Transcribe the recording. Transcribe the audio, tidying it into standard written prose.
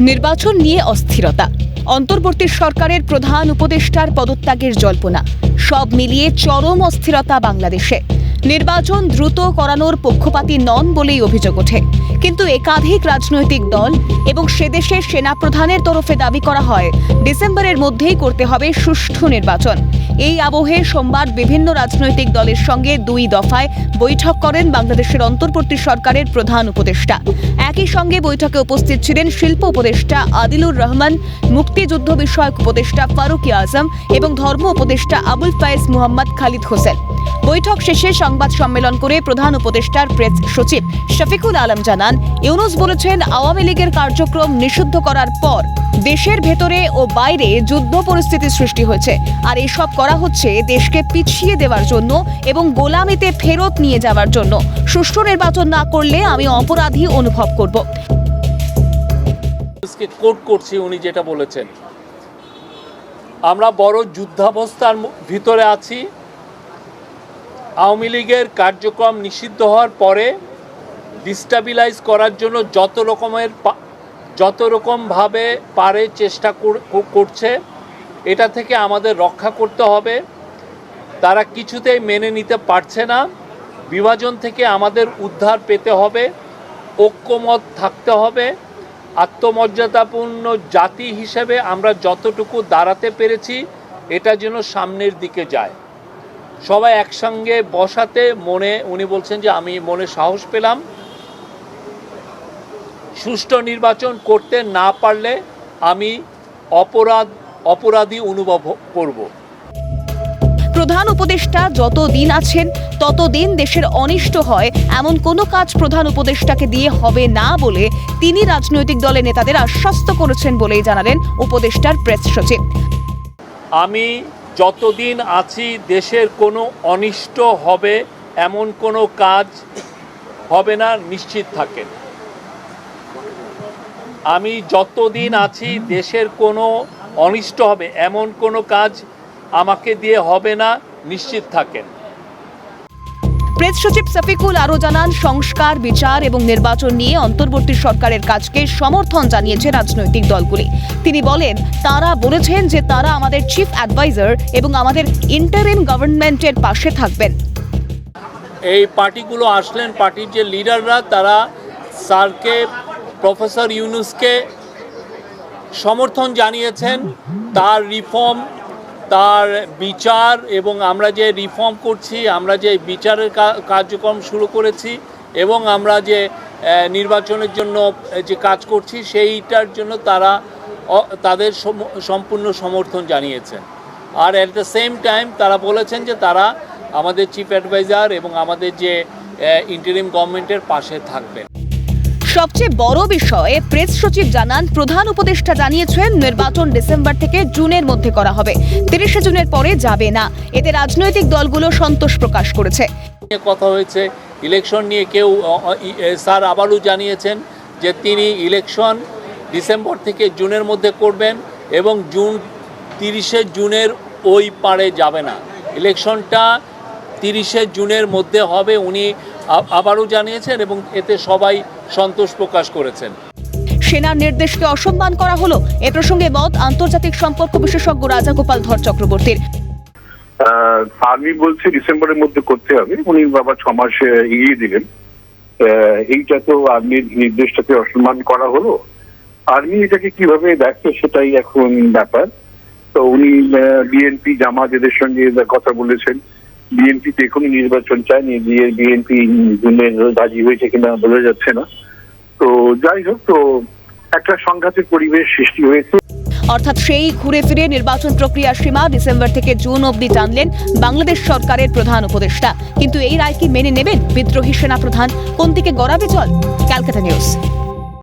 নির্বাচন নিয়ে অস্থিরতা, অন্তর্বর্তী সরকারের প্রধান উপদেষ্টার পদত্যাগের জল্পনা, সব মিলিয়ে চরম অস্থিরতা বাংলাদেশে। নির্বাচন দ্রুত করানোর পক্ষপাতী নন বলেই অভিযোগ ওঠে, কিন্তু একাধিক রাজনৈতিক দল এবং সেদেশের সেনাপ্রধানের তরফে দাবি করা হয় ডিসেম্বরের মধ্যেই করতে হবে সুষ্ঠু নির্বাচন। এই আবহে সোমবার বিভিন্ন রাজনৈতিক দলের সঙ্গে 2 দফায় বৈঠক করেন বাংলাদেশের অন্তর্বর্তী সরকারের প্রধান উপদেষ্টা। একই সঙ্গে বৈঠকে উপস্থিত ছিলেন শিল্প উপদেষ্টা আদিলুর রহমান, মুক্তিযুদ্ধ বিষয়ক উপদেষ্টা ফারুক আজম এবং ধর্ম উপদেষ্টা আবুল ফায়েজ মুহাম্মদ খালিদ হোসেন। বৈঠক শেষে সংবাদ সম্মেলন করে প্রধান উপদেষ্টার প্রেস সচিব শফিকুল আলম জানান, ইউনূস বলেছেন আওয়ামী লীগের কার্যক্রম নিষিদ্ধ করার পর দেশের ভেতরে ও বাইরে যুদ্ধ পরিস্থিতি সৃষ্টি হয়েছে, আর এসব করা হচ্ছে দেশকে পিছিয়ে দেওয়ার জন্য এবং গোলামিতে ফেরত নিয়ে যাওয়ার জন্য। সুষ্ঠু নির্বাচন না করলে আমি অপরাধী অনুভব করব। কোট করছি উনি যেটা বলেছেন, আমরা বড় যুদ্ধাবস্থার ভিতরে আছি। আওয়ামী লীগের কার্যক্রম নিষিদ্ধ হওয়ার পরে ডিস্টাবিলাইজ করার জন্য যত রকমভাবে পারে চেষ্টা করছে। এটা থেকে আমাদের রক্ষা করতে হবে। তারা কিছুতেই মেনে নিতে পারছে না। বিভাজন থেকে আমাদের উদ্ধার পেতে হবে, ঐক্যমত থাকতে হবে। আত্মমর্যাদাপূর্ণ জাতি হিসেবে আমরা যতটুকু দাঁড়াতে পেরেছি এটা যেন সামনের দিকে যায়। সবাই একসঙ্গে বসাতে উনি বলছেন যে আমি মনে সাহস পেলাম। সুষ্ঠু নির্বাচন করতে না পারলে আমি অপরাধী অনুভব করব। প্রধান উপদেষ্টা যতদিন আছেন ততদিন দেশের অনিষ্ট হয় এমন কোনো কাজ প্রধান উপদেষ্টাকে দিয়ে হবে না বলে তিনি রাজনৈতিক দলের নেতাদের আশ্বস্ত করেছেন বলেই জানালেন উপদেষ্টার প্রেস সচিব। আমি যতদিন আছি দেশের কোনো অনিষ্ট হবে এমন কোনো কাজ হবে না, নিশ্চিত থাকেন। আমি যতদিন আছি দেশের কোনো অনিষ্ট হবে এমন কোনো কাজ আমাকে দিয়ে হবে না, নিশ্চিত থাকেন। প্রেস সচিব শফিকুল আরও জানান, সংস্কার, বিচার এবং নির্বাচন নিয়ে অন্তর্বর্তী সরকারের কাজকে সমর্থন জানিয়েছে রাজনৈতিক দলগুলি। তিনি বলেন, তারা বলেছেন যে তারা আমাদের চিফ অ্যাডভাইজার এবং আমাদের ইন্টারিম গভর্নমেন্টের পাশে থাকবেন। এই পার্টিগুলো আসলেন, পার্টির যে লিডাররা তারা স্যারকে, প্রফেসর ইউনূসকে সমর্থন জানিয়েছেন। তার রিফর্ম, তার বিচার এবং আমরা যে রিফর্ম করছি, আমরা যে বিচারের কার্যক্রম শুরু করেছি এবং আমরা যে নির্বাচনের জন্য যে কাজ করছি সেইটার জন্য তারা তাদের সম্পূর্ণ সমর্থন জানিয়েছেন। আর অ্যাট দ্য সেম টাইম তারা বলেছেন যে তারা আমাদের চিফ অ্যাডভাইজার এবং আমাদের যে ইন্টারিম গভর্নমেন্টের পাশে থাকবেন। সবচেয়ে বড় বিষয়ে প্রেস সচিব জানান, প্রধান উপদেষ্টা জানিয়েছেন নির্বাচন ডিসেম্বর থেকে জুনের মধ্যে করা হবে, 30 জুনের পরে যাবে না। এতে রাজনৈতিক দলগুলো সন্তোষ প্রকাশ করেছে। কথা হয়েছে ইলেকশন নিয়ে, কেউ স্যার আবারও জানিয়েছেন যে তিনি ইলেকশন ডিসেম্বর থেকে জুনের মধ্যে করবেন এবং 30 জুনের ওই পারে যাবে না, ইলেকশনটা 30 জুনের মধ্যে হবে, উনি আবারও জানিয়েছেন এবং এতে সবাই সন্তোষ প্রকাশ করেছেন। সেনার নির্দেশকে অসম্মান করা হলো, এ প্রসঙ্গে মত আন্তর্জাতিক সম্পর্ক বিশেষজ্ঞ রাজাগোপাল ধর চক্রবর্তীর। আর্মি বলছে ডিসেম্বরের মধ্যে করতে হবে, উনি আবার 6 মাস এগিয়ে দিলেন। এইটা তো আর্মির নির্দেশটাকে অসম্মান করা হলো। আর্মি এটাকে কিভাবে দেখে সেটাই এখন ব্যাপার। তো উনি বিএনপি, জামাত এদের সঙ্গে কথা বলেছেন। বিএনপি তো এখনই নির্বাচন চায়নি, বিএনপি রাজি হয়েছে কিনা বোঝা যাচ্ছে না। তো যাই হোক, তো একটা সংঘাতের পরিবেশ সৃষ্টি হয়েছে। অর্থাৎ সেই ঘুরে ফিরে নির্বাচন প্রক্রিয়ার সীমা ডিসেম্বর থেকে জুন অবধি টানলেন বাংলাদেশ সরকারের প্রধান উপদেষ্টা। কিন্তু এই রায় কি মেনে নেবেন বিদ্রোহী সেনাপ্রধান? কোন দিকে গড়াবে জল? ক্যালকাটা নিউজ।